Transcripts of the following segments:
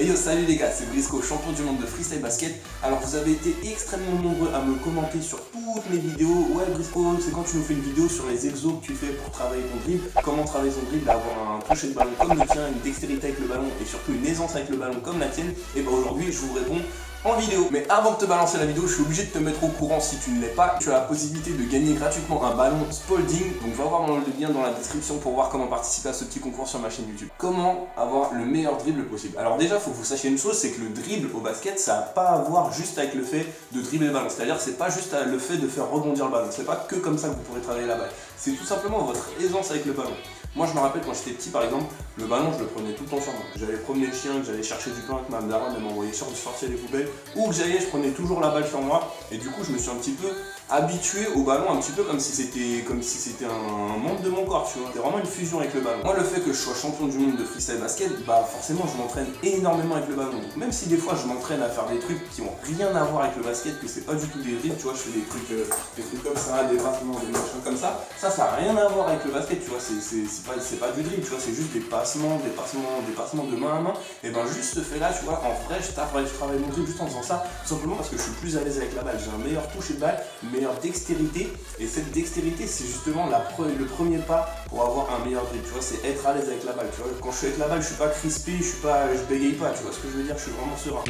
Yo, salut les gars, c'est Brisco, champion du monde de freestyle basket. Alors vous avez été extrêmement nombreux à me commenter sur toutes mes vidéos. Ouais Brisco, c'est quand tu nous fais une vidéo sur les exos que tu fais pour travailler ton dribble, comment travailler son dribble, avoir un toucher de ballon comme le tien, une dextérité avec le ballon et surtout une aisance avec le ballon comme la tienne. Et bah aujourd'hui je vous réponds en vidéo. Mais avant de te balancer la vidéo, je suis obligé de te mettre au courant si tu ne l'es pas. Tu as la possibilité de gagner gratuitement un ballon Spalding. Donc va voir le lien dans la description pour voir comment participer à ce petit concours sur ma chaîne YouTube. Comment avoir le meilleur dribble possible. Alors déjà, il faut que vous sachiez une chose, c'est que le dribble au basket, ça n'a pas à voir juste avec le fait de dribbler le ballon. C'est-à-dire c'est pas juste le fait de faire rebondir le ballon. C'est pas que comme ça que vous pourrez travailler la balle. C'est tout simplement votre aisance avec le ballon. Moi je me rappelle quand j'étais petit par exemple, le ballon je le prenais tout le temps sur moi. J'allais promener le chien, que j'allais chercher du pain avec ma daronne, elle m'envoyait sortir des poubelles, ou que j'allais, je prenais toujours la balle sur moi, et du coup je me suis un petit peu habitué au ballon, un petit peu comme si c'était un membre de mon corps, tu vois. C'est vraiment une fusion avec le ballon. Moi le fait que je sois champion du monde de freestyle basket, bah forcément je m'entraîne énormément avec le ballon. Donc même si des fois je m'entraîne à faire des trucs qui ont rien à voir avec le basket, que c'est pas du tout des dribbles, tu vois, je fais des trucs comme ça, des battements, des machins comme ça n'a rien à voir avec le basket, tu vois, c'est pas du dribble, tu vois, c'est juste des passements de main à main, et ben juste ce fait là, tu vois, en vrai, je travaille mon dribble juste en faisant ça, tout simplement parce que je suis plus à l'aise avec la balle, j'ai un meilleur toucher de balle, une meilleure dextérité, et cette dextérité, c'est justement le premier pas pour avoir un meilleur dribble, tu vois, c'est être à l'aise avec la balle, tu vois, quand je suis avec la balle, je suis pas crispé, je bégaye pas, tu vois ce que je veux dire, je suis vraiment serein.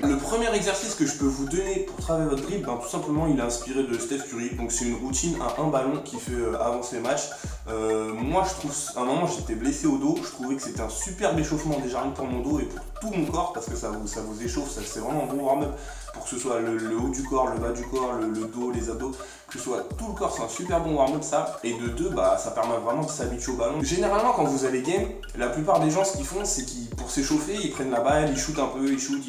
Le premier exercice que je peux vous donner pour travailler votre dribble, ben, tout simplement il est inspiré de Steph Curry, donc c'est une routine à un ballon qui fait avancer les matchs. Moi je trouve, à un moment j'étais blessé au dos, je trouvais que c'était un superbe échauffement déjà rien que pour mon dos et pour tout mon corps parce que ça vous échauffe, c'est vraiment un bon warm-up pour que ce soit le haut du corps, le bas du corps, le dos, les abdos, que ce soit tout le corps, c'est un super bon warm-up ça. Et de deux, bah ça permet vraiment de s'habituer au ballon. Généralement quand vous allez game, la plupart des gens ce qu'ils font c'est qu'ils pour s'échauffer, ils prennent la balle, ils shootent un peu, ils shootent.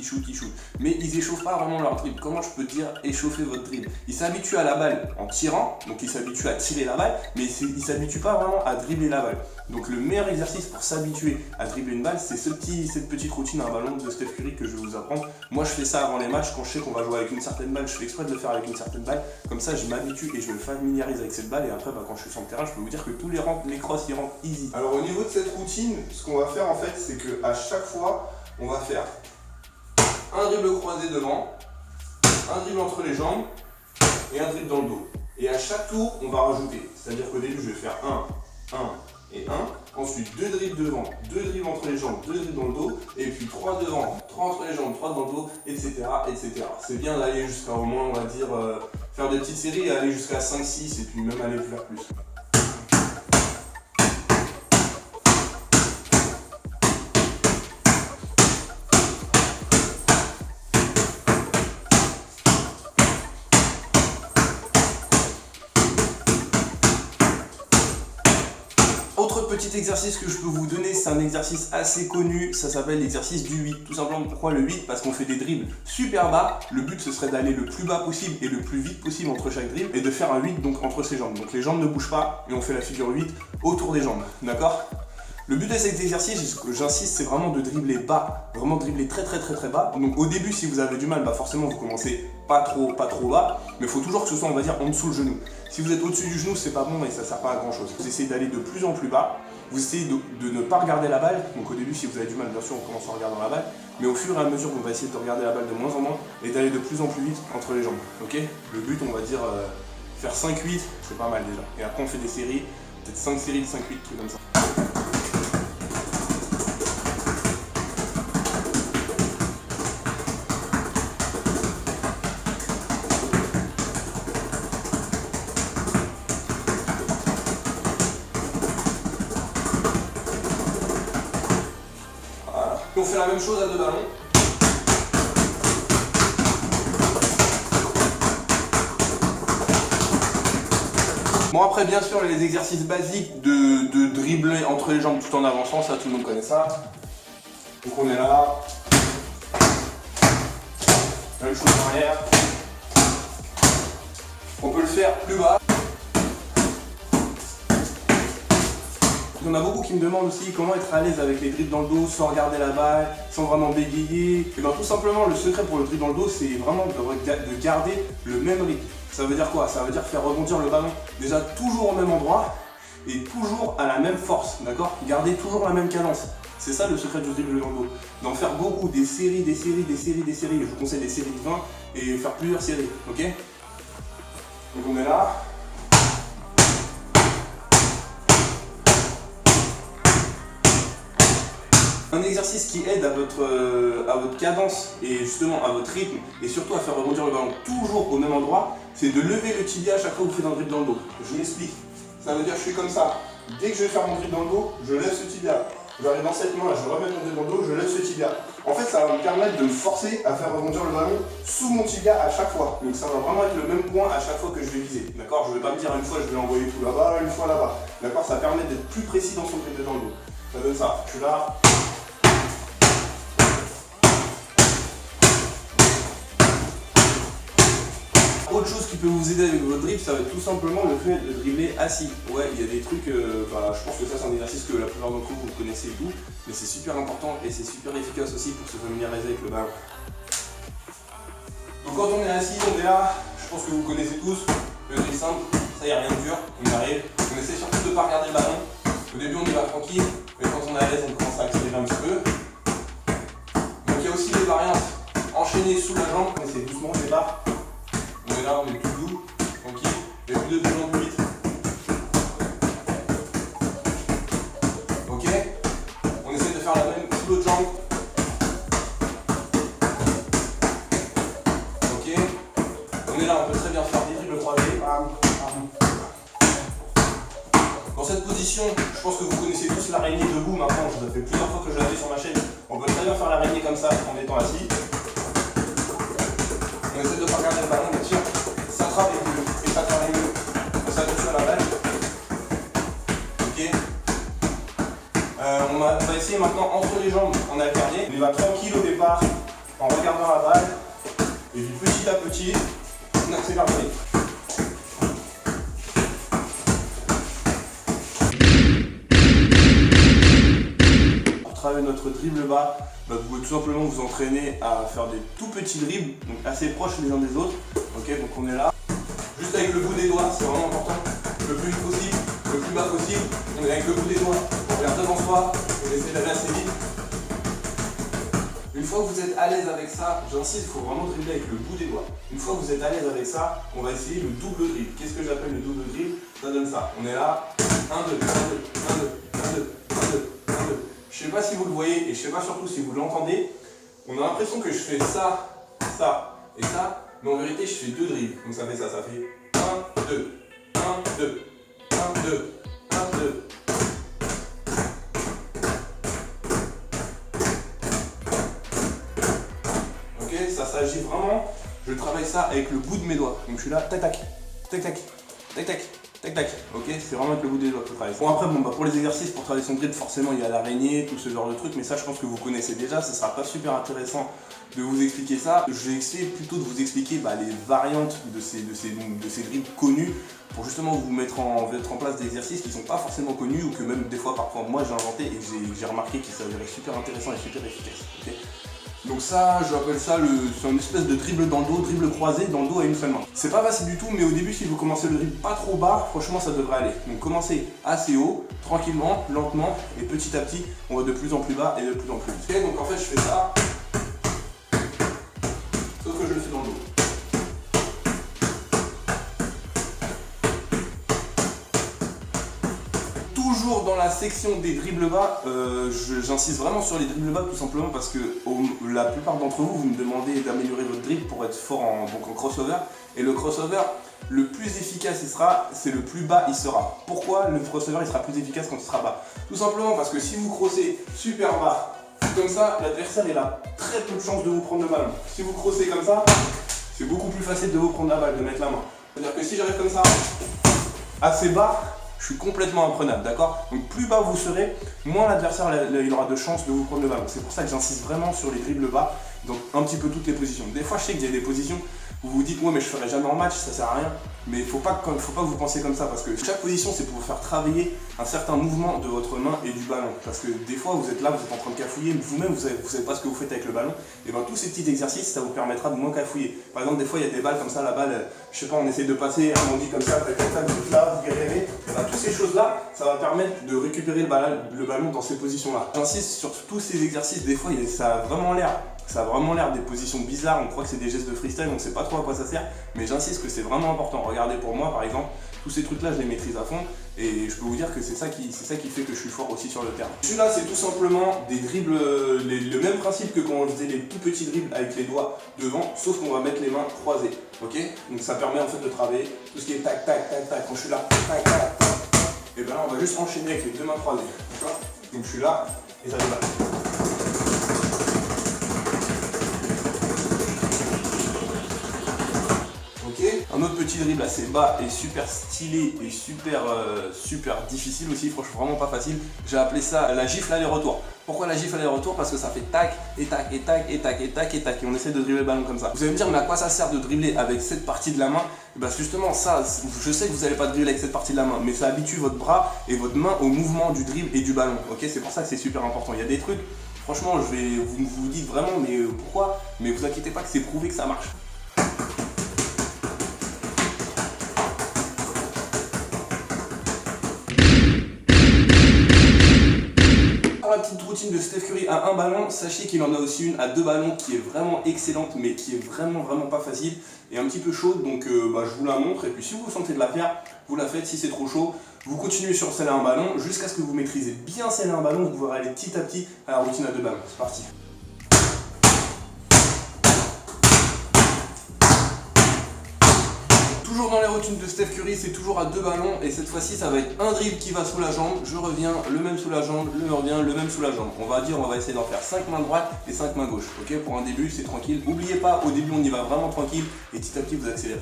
Mais ils échauffent pas vraiment leur dribble. Comment je peux dire échauffer votre dribble? Ils s'habituent à la balle en tirant, donc ils s'habituent à tirer la balle, mais ils s'habituent pas vraiment à dribbler la balle. Donc le meilleur exercice pour s'habituer à dribbler une balle, c'est cette petite routine à un ballon de Steph Curry que je vais vous apprendre. Moi je fais ça avant les matchs, quand je sais qu'on va jouer avec une certaine balle, je fais exprès de le faire avec une certaine balle. Comme ça je m'habitue et je me familiarise avec cette balle et après bah, quand je suis sur le terrain, je peux vous dire que tous les crosses ils rentrent easy. Alors au niveau de cette routine, ce qu'on va faire en fait, c'est que à chaque fois, on va faire un dribble croisé devant, un dribble entre les jambes et un dribble dans le dos. Et à chaque tour, on va rajouter. C'est-à-dire qu'au début, je vais faire 1 et 1. Ensuite, 2 dribbles devant, 2 dribbles entre les jambes, 2 dribbles dans le dos. Et puis 3 devant, 3 entre les jambes, 3 dans le dos, etc. etc. C'est bien d'aller jusqu'à au moins, on va dire, faire des petites séries et aller jusqu'à 5, 6 et puis même aller faire plus. Autre petit exercice que je peux vous donner, c'est un exercice assez connu, ça s'appelle l'exercice du 8. Tout simplement, pourquoi le 8? Parce qu'on fait des dribbles super bas. Le but ce serait d'aller le plus bas possible et le plus vite possible entre chaque dribble et de faire un 8 donc entre ses jambes. Donc les jambes ne bougent pas et on fait la figure 8 autour des jambes, d'accord? Le but de cet exercice, j'insiste, c'est vraiment de dribbler bas, vraiment dribbler très bas. Donc au début, si vous avez du mal, bah forcément vous commencez pas trop bas, mais il faut toujours que ce soit, on va dire, en dessous le genou. Si vous êtes au-dessus du genou, c'est pas bon et ça sert pas à grand chose. Vous essayez d'aller de plus en plus bas, vous essayez de ne pas regarder la balle. Donc au début, si vous avez du mal, bien sûr, on commence en regardant la balle, mais au fur et à mesure, on va essayer de regarder la balle de moins en moins et d'aller de plus en plus vite entre les jambes. Ok? Le but, on va dire, faire 5-8, c'est pas mal déjà. Et après, on fait des séries, peut-être 5 séries de 5-8, trucs comme ça. Et on fait la même chose à 2 ballons. Bon après bien sûr les exercices basiques de dribbler entre les jambes tout en avançant, ça tout le monde connaît ça. Donc on est là. Même chose en arrière. On peut le faire plus bas. Il y en a beaucoup qui me demandent aussi comment être à l'aise avec les dribbles dans le dos sans regarder la balle, sans vraiment bégayer. Et bien tout simplement le secret pour le dribble dans le dos c'est vraiment de garder le même rythme. Ça veut dire quoi? Ça veut dire faire rebondir le ballon déjà toujours au même endroit et toujours à la même force, d'accord? Garder toujours la même cadence. C'est ça le secret du dribble dans le dos. D'en faire beaucoup, des séries. Je vous conseille des séries de 20 et faire plusieurs séries, ok? Donc on est là. Un exercice qui aide à votre cadence et justement à votre rythme et surtout à faire rebondir le ballon toujours au même endroit, c'est de lever le tibia à chaque fois que vous faites un dribble dans le dos. Je m'explique. Ça veut dire que je fais comme ça. Dès que je vais faire mon dribble dans le dos, je lève ce tibia. J'arrive dans cette main, je remets mon dribble dans le dos, je lève ce tibia. En fait, ça va me permettre de me forcer à faire rebondir le ballon sous mon tibia à chaque fois. Donc ça va vraiment être le même point à chaque fois que je vais viser. D'accord? Je ne vais pas me dire une fois je vais l'envoyer tout là-bas, une fois là-bas. D'accord? Ça permet d'être plus précis dans son dribble dans le dos. Ça donne ça. Je suis là. Autre chose qui peut vous aider avec votre dribble, ça va être tout simplement le fait de dribbler assis. Ouais, il y a des trucs, je pense que ça c'est un exercice que la plupart d'entre vous connaissez et tout, mais c'est super important et c'est super efficace aussi pour se familiariser avec le ballon. Donc quand on est assis, on est là, je pense que vous connaissez tous, le dribble simple, ça y a rien de dur, on y arrive. On essaie surtout de ne pas regarder le ballon. Au début on y va tranquille, mais quand on est à l'aise on commence à accélérer un petit peu. Donc il y a aussi des variantes enchaînées sous la jambe, on essaie doucement au départ. On est là, on est tout doux, tranquille, et plus de plus en plus vite. Ok? On essaie de faire la même sous l'autre jambe. Ok? On est là, on peut très bien faire des dribbles croisés. Dans cette position, je pense que vous connaissez tous l'araignée debout maintenant, je vous ai fait plusieurs fois que je l'avais sur ma chaîne. On peut très bien faire l'araignée comme ça en étant assis. On essaie de ne pas regarder le ballon, bien sûr. Ça trappe et ça travaille mieux. On s'habitue à la balle. Ok. On va essayer maintenant entre les jambes en alterné. On y va tranquille au départ, en regardant la balle. Et puis petit à petit, on accélère le rythme. Pour travailler notre dribble bas, vous pouvez tout simplement vous entraîner à faire des tout petits dribbles, donc assez proches les uns des autres. Ok, donc on est là. Juste avec le bout des doigts, c'est vraiment important. Le plus vite possible, le plus bas possible. On est avec le bout des doigts. On regarde devant soi, on essaie d'aller assez vite. Une fois que vous êtes à l'aise avec ça, j'insiste, il faut vraiment dribbler avec le bout des doigts. Une fois que vous êtes à l'aise avec ça, on va essayer le double dribble. Qu'est-ce que j'appelle le double dribble? Ça donne ça. On est là. 1, 2, 1, 2, 1, 2, 1, 2, 1, 2, 1, 2. Je ne sais pas si vous le voyez et je ne sais pas surtout si vous l'entendez. On a l'impression que je fais ça, ça et ça, mais en vérité je fais deux dribbles. Donc ça fait ça, ça fait 1, 2, 1, 2, 1, 2, 1, 2. Ok, ça s'agit vraiment, je travaille ça avec le bout de mes doigts. Donc je suis là, tac tac, tac tac, tac tac. Tac tac, ok, c'est vraiment avec le bout des doigts que je travaille. Bon après, pour les exercices, pour travailler son dribble, forcément il y a l'araignée, tout ce genre de trucs, mais ça je pense que vous connaissez déjà, ce sera pas super intéressant de vous expliquer ça. Je vais essayer plutôt de vous expliquer les variantes de ces dribbles connus pour justement vous mettre en place des exercices qui sont pas forcément connus ou que même des fois parfois moi j'ai inventé et que j'ai remarqué qu'ils s'avéraient super intéressants et super efficaces. Okay. Donc ça, j'appelle ça c'est une espèce de dribble dans le dos, dribble croisé dans le dos à une seule main. C'est pas facile du tout, mais au début, si vous commencez le dribble pas trop bas, franchement, ça devrait aller. Donc commencez assez haut, tranquillement, lentement, et petit à petit, on va de plus en plus bas et de plus en plus vite. Ok, donc en fait, je fais ça, sauf que je le fais dans le dos. Toujours dans la section des dribbles bas, j'insiste vraiment sur les dribbles bas tout simplement parce que la plupart d'entre vous, vous me demandez d'améliorer votre dribble pour être fort en crossover. Et le crossover, le plus efficace il sera, c'est le plus bas il sera. Pourquoi le crossover il sera plus efficace quand il sera bas? Tout simplement parce que si vous crossez super bas, comme ça, l'adversaire il a très peu de chances de vous prendre le ballon. Si vous crossez comme ça, c'est beaucoup plus facile de vous prendre la balle, de mettre la main. C'est-à-dire que si j'arrive comme ça, assez bas, je suis complètement imprenable, d'accord? Donc plus bas vous serez, moins l'adversaire il aura de chances de vous prendre le ballon. C'est pour ça que j'insiste vraiment sur les dribbles bas, donc un petit peu toutes les positions. Des fois je sais qu'il y a des positions où vous vous dites ouais mais je ferai jamais en match, ça sert à rien. mais faut pas que vous pensiez comme ça, parce que chaque position c'est pour faire travailler un certain mouvement de votre main et du ballon. Parce que des fois vous êtes là, vous êtes en train de cafouiller, vous-même vous savez pas ce que vous faites avec le ballon, et bien tous ces petits exercices ça vous permettra de moins cafouiller. Par exemple des fois il y a des balles comme ça, la balle, je sais pas, on essaie de passer, on dit comme ça, vous êtes là, vous galérez, toutes ces choses là, ça va permettre de récupérer le ballon dans ces positions là. J'insiste sur tous ces exercices, des fois ça a vraiment l'air des positions bizarres, on croit que c'est des gestes de freestyle, on ne sait pas trop à quoi ça sert, mais j'insiste que c'est vraiment important. Regardez pour moi par exemple, tous ces trucs là je les maîtrise à fond et je peux vous dire que c'est ça qui fait que je suis fort aussi sur le terrain. Celui-là c'est tout simplement des dribbles, le même principe que quand on faisait les tout petits dribbles avec les doigts devant, sauf qu'on va mettre les mains croisées, ok? Donc ça permet en fait de travailler tout ce qui est tac tac tac tac, quand je suis là, tac tac tac, et bien là on va juste enchaîner avec les deux mains croisées, d'accord? Donc je suis là et ça va. Un autre petit dribble assez bas et super stylé et super difficile aussi, franchement vraiment pas facile. J'ai appelé ça la gifle aller-retour. Pourquoi la gifle aller-retour? Parce que ça fait tac et tac et tac et tac et tac et tac et on essaie de dribbler le ballon comme ça. Vous allez me dire mais à quoi ça sert de dribbler avec cette partie de la main? Bah justement ça, je sais que vous n'allez pas dribbler avec cette partie de la main, mais ça habitue votre bras et votre main au mouvement du dribble et du ballon. Ok, c'est pour ça que c'est super important. Il y a des trucs, franchement vous dites vraiment mais pourquoi? Mais vous inquiétez pas que c'est prouvé que ça marche. La petite routine de Steph Curry à un ballon, sachez qu'il en a aussi une à deux ballons qui est vraiment excellente mais qui est vraiment pas facile et un petit peu chaude, donc je vous la montre et puis si vous sentez de la faire, vous la faites. Si c'est trop chaud, vous continuez sur celle à un ballon jusqu'à ce que vous maîtrisez bien celle à un ballon, vous pourrez aller petit à petit à la routine à deux ballons. C'est parti. Toujours dans les routines de Steph Curry, c'est toujours à deux ballons et cette fois-ci ça va être un dribble qui va sous la jambe, je reviens, le même sous la jambe, le revient, le même sous la jambe. On va essayer d'en faire 5 mains droite et 5 mains gauche. Ok, pour un début c'est tranquille. N'oubliez pas, au début on y va vraiment tranquille et petit à petit vous accélérez.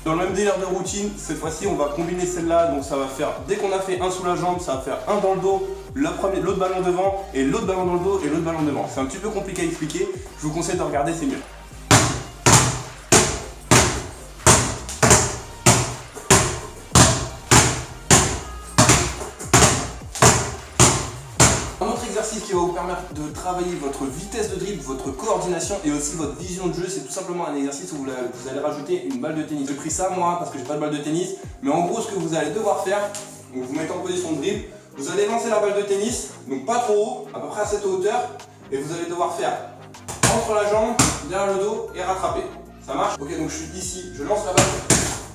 Dans le même délire de routine, cette fois-ci on va combiner celle-là, donc ça va faire, dès qu'on a fait un sous la jambe, ça va faire un dans le dos, l'autre ballon devant, et l'autre ballon dans le dos, et l'autre ballon devant. C'est un petit peu compliqué à expliquer, je vous conseille de regarder, c'est mieux. Un autre exercice qui va vous permettre de travailler votre vitesse de dribble, votre coordination et aussi votre vision de jeu, c'est tout simplement un exercice où vous allez rajouter une balle de tennis. J'ai pris ça moi parce que j'ai pas de balle de tennis, mais en gros ce que vous allez devoir faire, donc vous mettez en position de dribble, vous allez lancer la balle de tennis, donc pas trop haut, à peu près à cette hauteur, et vous allez devoir faire entre la jambe, derrière le dos et rattraper. Ça marche? Ok, donc je suis ici, je lance la balle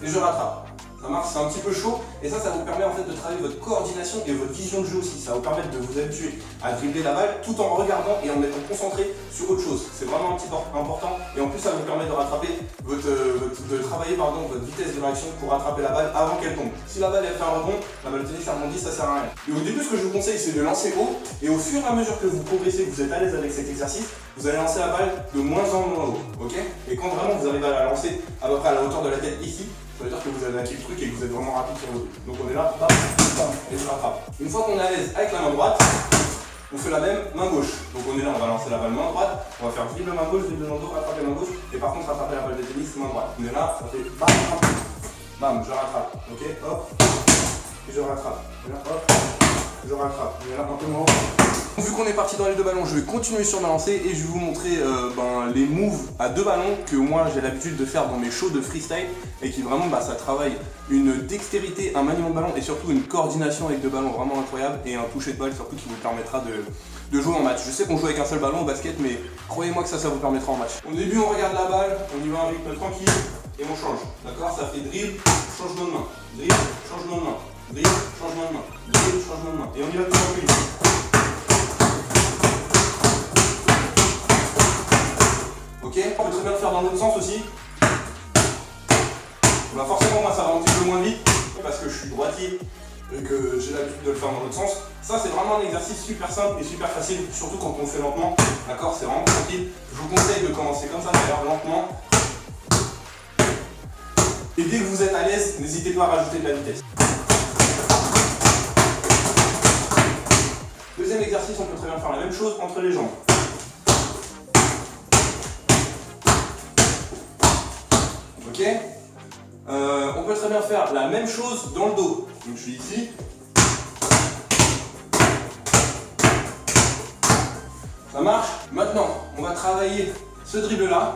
et je rattrape. Ça marche, c'est un petit peu chaud et ça vous permet en fait de travailler votre coordination et votre vision de jeu aussi. Ça va vous permettre de vous habituer à dribbler la balle tout en regardant et en étant concentré sur autre chose. C'est vraiment un petit peu important et en plus ça vous permet de rattraper de travailler votre vitesse de réaction pour rattraper la balle avant qu'elle tombe. Si la balle elle fait un rebond, la balle de tennis elle rebondit, ça sert à rien. Et au début ce que je vous conseille c'est de lancer haut et au fur et à mesure que vous progressez, que vous êtes à l'aise avec cet exercice, vous allez lancer la balle de moins en moins haut. Ok? Et quand vraiment vous arrivez à la lancer à peu près à la hauteur de la tête ici, ça veut dire que vous avez acquis le truc et que vous êtes vraiment rapide sur vos deux. Donc on est là, bam, bam, et je rattrape. Une fois qu'on est à l'aise avec la main droite, on fait la même main gauche. Donc on est là, on va lancer la balle main droite, on va faire dribble main gauche, dribble main dos, rattraper main gauche, et par contre rattraper la balle de tennis main droite. On est là, ça fait bam, bam, bam, je rattrape. Ok, hop, et je rattrape. Et là, hop, je rattrape. On est là un peu moins haut. Vu qu'on est parti dans les deux ballons, je vais continuer sur ma lancée et je vais vous montrer les moves à deux ballons que moi j'ai l'habitude de faire dans mes shows de freestyle et qui vraiment ça travaille une dextérité, un maniement de ballon et surtout une coordination avec deux ballons vraiment incroyable et un toucher de balle surtout qui vous permettra de jouer en match. Je sais qu'on joue avec un seul ballon au basket mais croyez-moi que ça vous permettra en match. Au début on regarde la balle, on y va à un rythme tranquille et on change. D'accord? Ça fait dribble, changement de main, dribble, changement de main, dribble, changement de main, dribble, changement de main et on y va tout tranquille. Ok, on peut très bien le faire dans l'autre sens aussi. Bah forcément moi ça va un petit peu moins vite parce que je suis droitier et que j'ai l'habitude de le faire dans l'autre sens. Ça c'est vraiment un exercice super simple et super facile, surtout quand on le fait lentement. D'accord, c'est vraiment tranquille. Je vous conseille de commencer comme ça, d'ailleurs lentement. Et dès que vous êtes à l'aise, n'hésitez pas à rajouter de la vitesse. Deuxième exercice, on peut très bien faire la même chose entre les jambes. Ok, on peut très bien faire la même chose dans le dos. Donc je suis ici. Ça marche? Maintenant, on va travailler ce dribble-là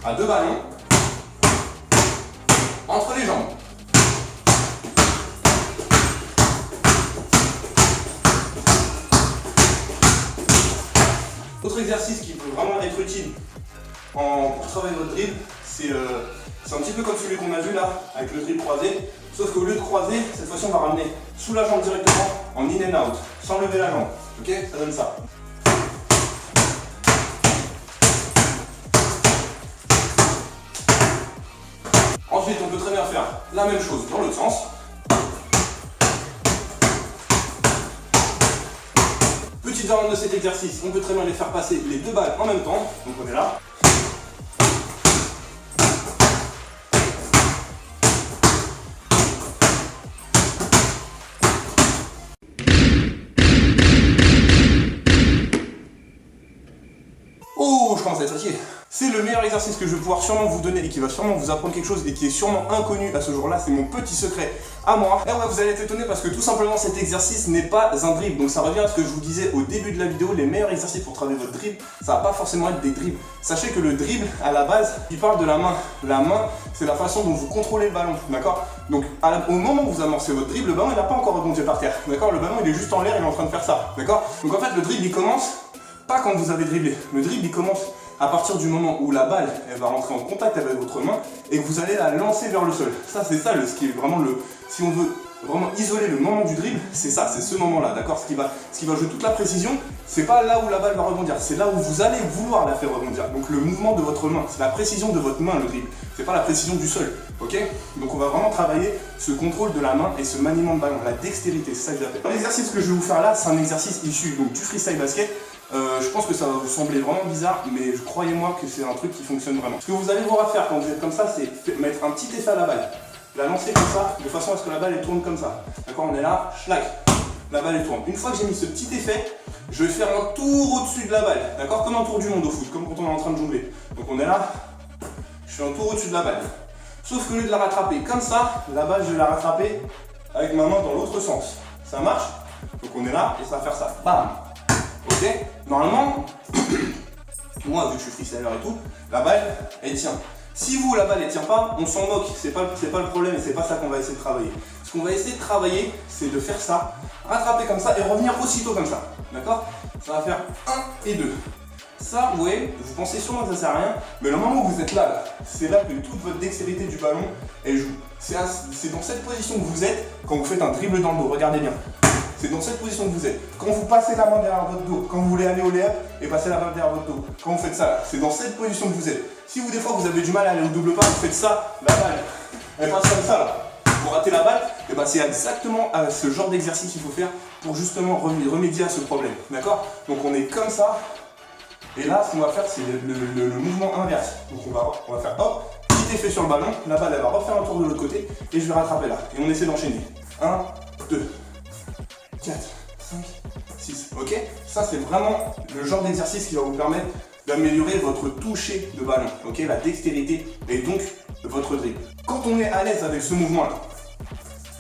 à 2 ballons entre les jambes. Autre exercice qui peut vraiment être utile pour travailler votre dribble, c'est un petit peu comme celui qu'on a vu là, avec le dribble croisé, sauf qu'au lieu de croiser, cette fois-ci on va ramener sous la jambe directement en in and out, sans lever la jambe. Ok, ça donne ça. Ensuite, on peut très bien faire la même chose dans l'autre sens. Petite variante de cet exercice, on peut très bien les faire passer les 2 balles en même temps. Donc on est là. Oh, je commence à être fatigué. C'est le meilleur exercice que je vais pouvoir sûrement vous donner et qui va sûrement vous apprendre quelque chose et qui est sûrement inconnu à ce jour-là. C'est mon petit secret à moi. Et ouais, vous allez être étonné parce que tout simplement cet exercice n'est pas un dribble. Donc ça revient à ce que je vous disais au début de la vidéo. Les meilleurs exercices pour travailler votre dribble, ça va pas forcément être des dribbles. Sachez que le dribble, à la base, il parle de la main. La main, c'est la façon dont vous contrôlez le ballon, d'accord? Donc au moment où vous amorcez votre dribble, le ballon il n'a pas encore rebondi par terre, d'accord? Le ballon il est juste en l'air, il est en train de faire ça, d'accord? Donc en fait le dribble il commence pas quand vous avez dribblé. Le dribble il commence à partir du moment où la balle elle va rentrer en contact avec votre main et que vous allez la lancer vers le sol. Ça c'est ça ce qui est vraiment si on veut vraiment isoler le moment du dribble, c'est ça, c'est ce moment là, d'accord? Ce qui va jouer toute la précision, c'est pas là où la balle va rebondir, c'est là où vous allez vouloir la faire rebondir. Donc le mouvement de votre main, c'est la précision de votre main le dribble, c'est pas la précision du sol, ok? Donc on va vraiment travailler ce contrôle de la main et ce maniement de ballon, la dextérité, c'est ça que j'appelle. L'exercice que je vais vous faire là, c'est un exercice issu donc, du freestyle basket. Je pense que ça va vous sembler vraiment bizarre, mais croyez-moi que c'est un truc qui fonctionne vraiment. Ce que vous allez voir à faire quand vous êtes comme ça, c'est mettre un petit effet à la balle. La lancer comme ça, de façon à ce que la balle elle tourne comme ça. D'accord, on est là, schlac, la balle elle tourne. Une fois que j'ai mis ce petit effet, je vais faire un tour au-dessus de la balle. D'accord, comme un tour du monde au foot, comme quand on est en train de jongler. Donc on est là, je fais un tour au-dessus de la balle. Sauf qu'au lieu de la rattraper comme ça, la balle je vais la rattraper avec ma main dans l'autre sens. Ça marche? Donc on est là et ça va faire ça. Bam! Ok, normalement, moi vu que je suis freestyler et tout, la balle elle tient. Si vous la balle elle tient pas, on s'en moque, c'est pas le problème et c'est pas ça qu'on va essayer de travailler. Ce qu'on va essayer de travailler, c'est de faire ça, rattraper comme ça et revenir aussitôt comme ça. D'accord? Ça va faire 1 et 2. Ça, vous voyez, vous pensez sûrement que ça sert à rien, mais le moment où vous êtes là, c'est là que toute votre dextérité du ballon elle joue. C'est dans cette position que vous êtes quand vous faites un dribble dans le dos, regardez bien. C'est dans cette position que vous êtes. Quand vous passez la main derrière votre dos, quand vous voulez aller au layup et passer la main derrière votre dos, quand vous faites ça, c'est dans cette position que vous êtes. Si vous, des fois, vous avez du mal à aller au double pas, vous faites ça, la balle, elle passe comme ça là. Pour rater la balle, et ben c'est exactement ce genre d'exercice qu'il faut faire pour justement remédier à ce problème. D'accord? Donc on est comme ça, et là, ce qu'on va faire, c'est le mouvement inverse. Donc on va faire hop, petit effet sur le ballon, la balle, elle va refaire un tour de l'autre côté, et je vais rattraper là. Et on essaie d'enchaîner. 1, 2. 4, 5, 6, ok? Ça c'est vraiment le genre d'exercice qui va vous permettre d'améliorer votre toucher de ballon, ok? La dextérité et donc votre dribble. Quand on est à l'aise avec ce mouvement là,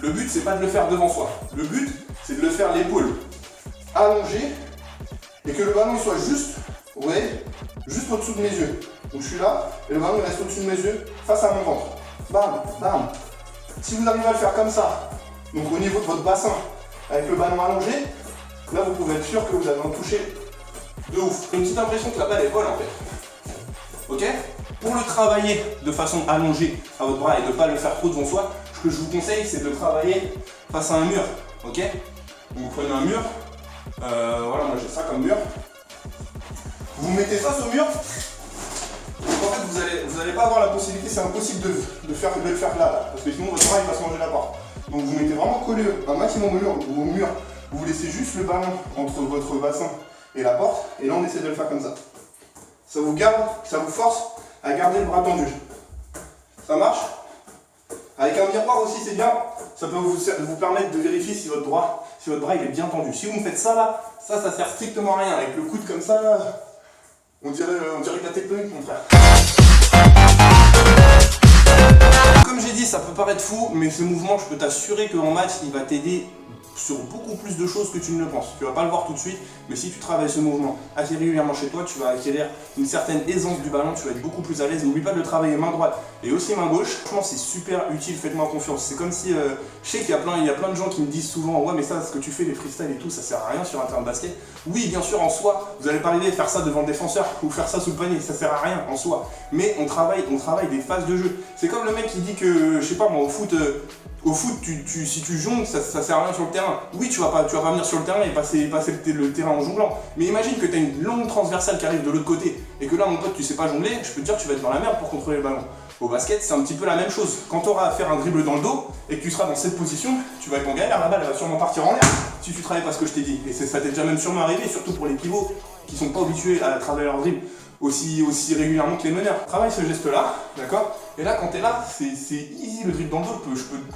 le but c'est pas de le faire devant soi, le but c'est de le faire l'épaule allongée et que le ballon soit juste, vous voyez, juste au-dessous de mes yeux. Donc je suis là et le ballon il reste au-dessus de mes yeux face à mon ventre. Bam, bam. Si vous arrivez à le faire comme ça, donc au niveau de votre bassin, avec le ballon allongé, là vous pouvez être sûr que vous avez un toucher de ouf. Une petite impression que la balle est folle en fait. Ok? Pour le travailler de façon allongée à votre bras et de ne pas le faire trop devant soi, ce que je vous conseille c'est de le travailler face à un mur. Ok? Donc vous prenez un mur, voilà moi j'ai ça comme mur. Vous mettez face au mur. Donc en fait vous allez pas avoir la possibilité, c'est impossible de le faire là, parce que sinon votre bras il va se manger la porte. Donc vous mettez vraiment collé un maximum au mur, vous laissez juste le ballon entre votre bassin et la porte, et là on essaie de le faire comme ça. Ça vous force à garder le bras tendu. Ça marche? Avec un miroir aussi, c'est bien. Ça peut vous permettre de vérifier si votre bras il est bien tendu. Si vous me faites ça là, ça sert strictement à rien. Avec le coude comme ça, là, on dirait de la tectonique, mon frère. Comme j'ai dit, ça peut paraître fou, mais ce mouvement, je peux t'assurer qu'en match, il va t'aider sur beaucoup plus de choses que tu ne le penses. Tu vas pas le voir tout de suite, mais si tu travailles ce mouvement assez régulièrement chez toi, tu vas acquérir une certaine aisance du ballon, tu vas être beaucoup plus à l'aise. N'oublie pas de travailler main droite et aussi main gauche. Franchement, c'est super utile, faites-moi confiance. C'est comme si, je sais qu'il y a plein de gens qui me disent souvent, ouais mais ça, ce que tu fais, les freestyles et tout, ça sert à rien sur un terrain de basket. Oui, bien sûr, en soi, vous n'allez pas arriver à faire ça devant le défenseur ou faire ça sous le panier, ça sert à rien en soi. Mais on travaille des phases de jeu. C'est comme le mec qui dit que, je sais pas moi, au foot, si tu jongles, ça sert à rien sur le terrain. Oui, tu vas pas venir sur le terrain et passer le terrain en jonglant. Mais imagine que tu as une longue transversale qui arrive de l'autre côté et que là, mon pote, tu sais pas jongler, je peux te dire que tu vas être dans la merde pour contrôler le ballon. Au basket, c'est un petit peu la même chose. Quand tu auras à faire un dribble dans le dos et que tu seras dans cette position, tu vas être en galère, la balle elle va sûrement partir en l'air si tu travailles pas ce que je t'ai dit. Et ça t'est déjà même sûrement arrivé, surtout pour les pivots qui sont pas habitués à travailler leur dribble aussi régulièrement que les meneurs. Travaille ce geste-là, d'accord? Et là, quand tu es là, c'est easy, le dribble dans le dos,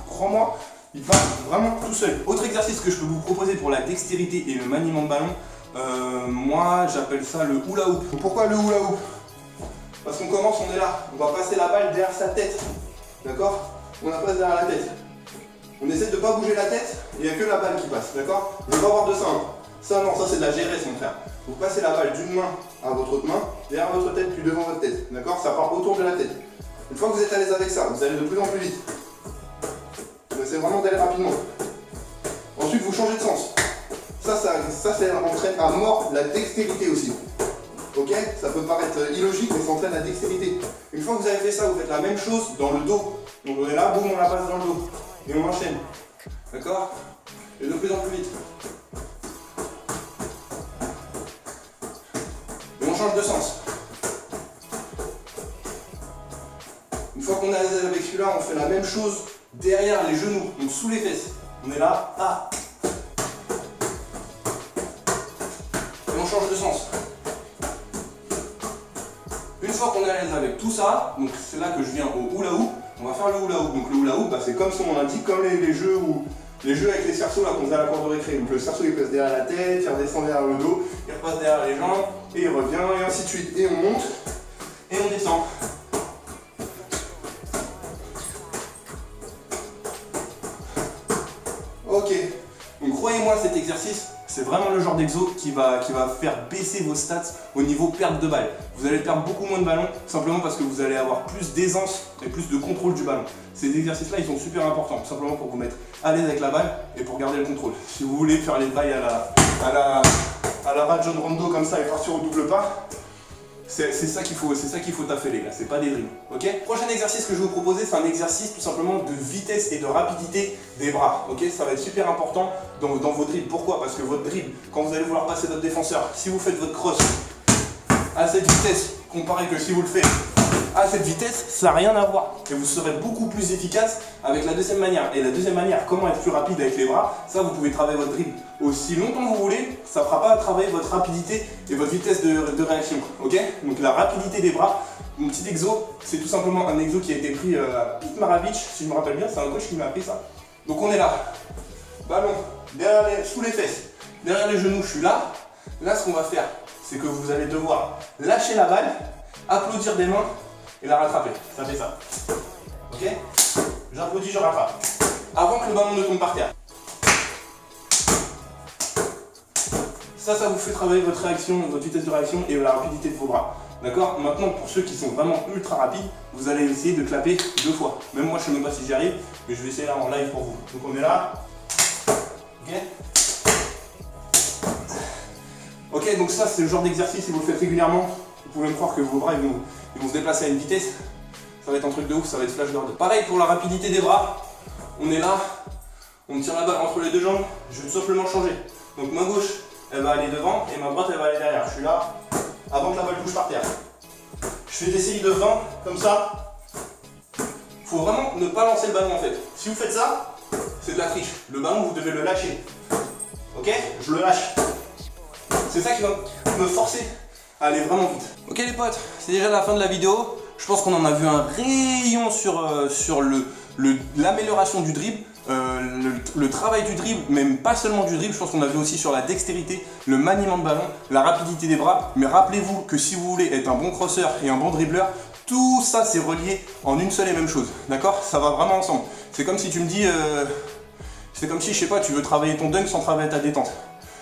crois-moi, il va vraiment tout seul. Autre exercice que je peux vous proposer pour la dextérité et le maniement de ballon, moi j'appelle ça le hula hoop. Pourquoi le hula hoop? Parce qu'on commence, on est là, on va passer la balle derrière sa tête, d'accord? On la passe derrière la tête. On essaie de ne pas bouger la tête, il n'y a que la balle qui passe, d'accord? Je ne veux pas avoir de ça, hein. Ça non, ça c'est de la GRS mon frère. Vous passez la balle d'une main à votre autre main, derrière votre tête puis devant votre tête, d'accord? Ça part autour de la tête. Une fois que vous êtes à l'aise avec ça, vous allez de plus en plus vite. Vous essayez vraiment d'aller rapidement. Ensuite, vous changez de sens. Ça entraîne à mort la dextérité aussi. Ok? Ça peut paraître illogique, mais ça entraîne la dextérité. Une fois que vous avez fait ça, vous faites la même chose dans le dos. Donc on est là, boum, on la passe dans le dos. Et on enchaîne. D'accord? Et de plus en plus vite. Et on change de sens. Une fois qu'on est à l'aise avec celui-là, on fait la même chose derrière les genoux, donc sous les fesses. On est là, ah. Et on change de sens. Une fois qu'on est à l'aise avec tout ça, donc c'est là que je viens au hula hoop, on va faire le hula hoop. Donc le hula hoop, c'est comme son nom l'indique, comme les jeux avec les cerceaux là qu'on faisait à la cour de récré. Donc le cerceau il passe derrière la tête, il redescend derrière le dos, il repasse derrière les jambes, et il revient, et ainsi de suite. Et on monte, et on descend. Ok, donc croyez-moi, cet exercice, c'est vraiment le genre d'exo qui va faire baisser vos stats au niveau perte de balle. Vous allez perdre beaucoup moins de ballons, simplement parce que vous allez avoir plus d'aisance et plus de contrôle du ballon. Ces exercices-là, ils sont super importants, tout simplement pour vous mettre à l'aise avec la balle et pour garder le contrôle. Si vous voulez faire les bails à la Rajon Rondo comme ça et partir au double pas, c'est ça qu'il faut taffer les gars, c'est pas des drills, ok? Prochain exercice que je vais vous proposer, c'est un exercice tout simplement de vitesse et de rapidité des bras, ok? Ça va être super important dans vos dribbles. Pourquoi? Parce que votre dribble, quand vous allez vouloir passer votre défenseur, si vous faites votre cross à cette vitesse, comparé que si vous le faites à cette vitesse, ça n'a rien à voir. Et vous serez beaucoup plus efficace avec la deuxième manière. Et la deuxième manière, comment être plus rapide avec les bras, ça vous pouvez travailler votre dribble aussi longtemps que vous voulez, ça ne fera pas travailler votre rapidité et votre vitesse de réaction. Ok? Donc la rapidité des bras, mon petit exo, c'est tout simplement un exo qui a été pris à Pete Maravich, si je me rappelle bien, c'est un coach qui m'a appris ça. Donc on est là, ballon, sous les fesses, derrière les genoux, je suis là. Là, ce qu'on va faire, c'est que vous allez devoir lâcher la balle, applaudir des mains et la rattraper. Ça fait ça. Ok? J'applaudis, je rattrape. Avant que le ballon ne tombe par terre. Ça vous fait travailler votre réaction, votre vitesse de réaction et la rapidité de vos bras. D'accord? Maintenant, pour ceux qui sont vraiment ultra rapides, vous allez essayer de clapper 2 fois. Même moi, je ne sais même pas si j'y arrive, mais je vais essayer là en live pour vous. Donc on est là. Ok? Ok, donc ça, c'est le genre d'exercice, si vous le faites régulièrement, vous pouvez me croire que vos bras ils vont se déplacer à une vitesse. Ça va être un truc de ouf, ça va être flashboard. Pareil pour la rapidité des bras. On est là, on tire la balle entre les deux jambes, je vais tout simplement changer. Donc main gauche, elle va aller devant et ma droite, elle va aller derrière. Je suis là, avant que la balle bouge par terre. Je fais des séries de 20, comme ça. Il faut vraiment ne pas lancer le ballon en fait. Si vous faites ça, c'est de la triche. Le ballon, vous devez le lâcher. Ok? Je le lâche. C'est ça qui va me forcer à aller vraiment vite. Ok les potes, c'est déjà la fin de la vidéo. Je pense qu'on en a vu un rayon sur l'amélioration du dribble, le travail du dribble, même pas seulement du dribble, je pense qu'on a vu aussi sur la dextérité, le maniement de ballon, la rapidité des bras. Mais rappelez-vous que si vous voulez être un bon crosseur et un bon dribbleur, tout ça c'est relié en une seule et même chose, d'accord? Ça va vraiment ensemble. C'est comme si tu me dis, c'est comme si, je sais pas, tu veux travailler ton dunk sans travailler ta détente.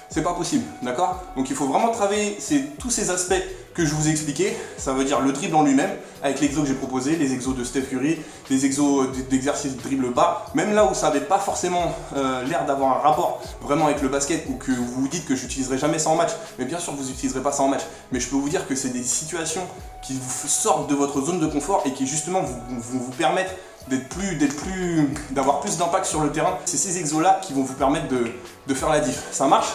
C'est pas possible, d'accord? Donc il faut vraiment travailler tous ces aspects que je vous ai expliqués. Ça veut dire le dribble en lui-même, avec l'exo que j'ai proposé, les exos de Steph Curry, les exos d'exercice de dribble bas, même là où ça n'avait pas forcément l'air d'avoir un rapport vraiment avec le basket, ou que vous vous dites que j'utiliserai jamais ça en match, mais bien sûr vous n'utiliserez pas ça en match, mais je peux vous dire que c'est des situations qui vous sortent de votre zone de confort et qui justement vous permettent d'avoir plus d'impact sur le terrain. C'est ces exos là qui vont vous permettre de faire la diff. Ça marche?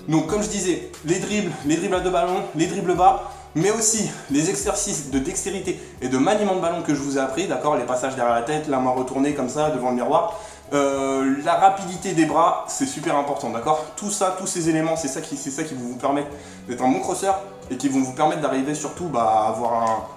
Donc comme je disais, les dribbles à deux ballons, les dribbles bas, mais aussi les exercices de dextérité et de maniement de ballon que je vous ai appris, d'accord, les passages derrière la tête, la main retournée comme ça devant le miroir, la rapidité des bras, c'est super important, d'accord. Tout ça, tous ces éléments, c'est ça qui vont vous permettre d'être un bon crosseur et qui vont vous permettre d'arriver surtout à avoir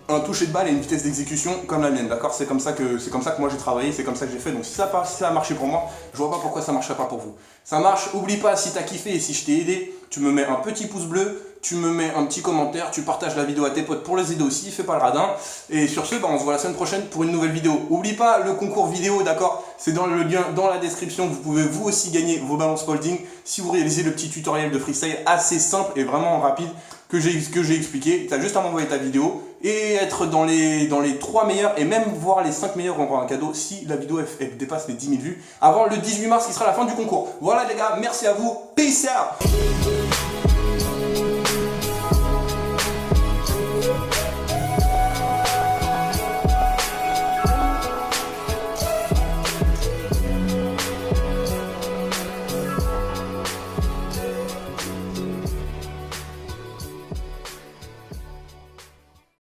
un toucher de balle et une vitesse d'exécution comme la mienne, d'accord. C'est comme ça que moi j'ai travaillé, c'est comme ça que j'ai fait. Donc si ça a marché pour moi, je vois pas pourquoi ça marcherait pas pour vous. Ça marche, oublie pas, si t'as kiffé et si je t'ai aidé, tu me mets un petit pouce bleu, tu me mets un petit commentaire, tu partages la vidéo à tes potes pour les aider aussi, fais pas le radin. Et sur ce, on se voit la semaine prochaine pour une nouvelle vidéo. Oublie pas le concours vidéo, d'accord, c'est dans le lien dans la description. Vous pouvez vous aussi gagner vos ballons Spalding si vous réalisez le petit tutoriel de freestyle assez simple et vraiment rapide que j'ai expliqué. Tu as juste à m'envoyer ta vidéo et être dans les 3 meilleurs et même voir les 5 meilleurs auront un cadeau si la vidéo elle dépasse les 10 000 vues avant le 18 mars qui sera la fin du concours. Voilà les gars, merci à vous, peace out.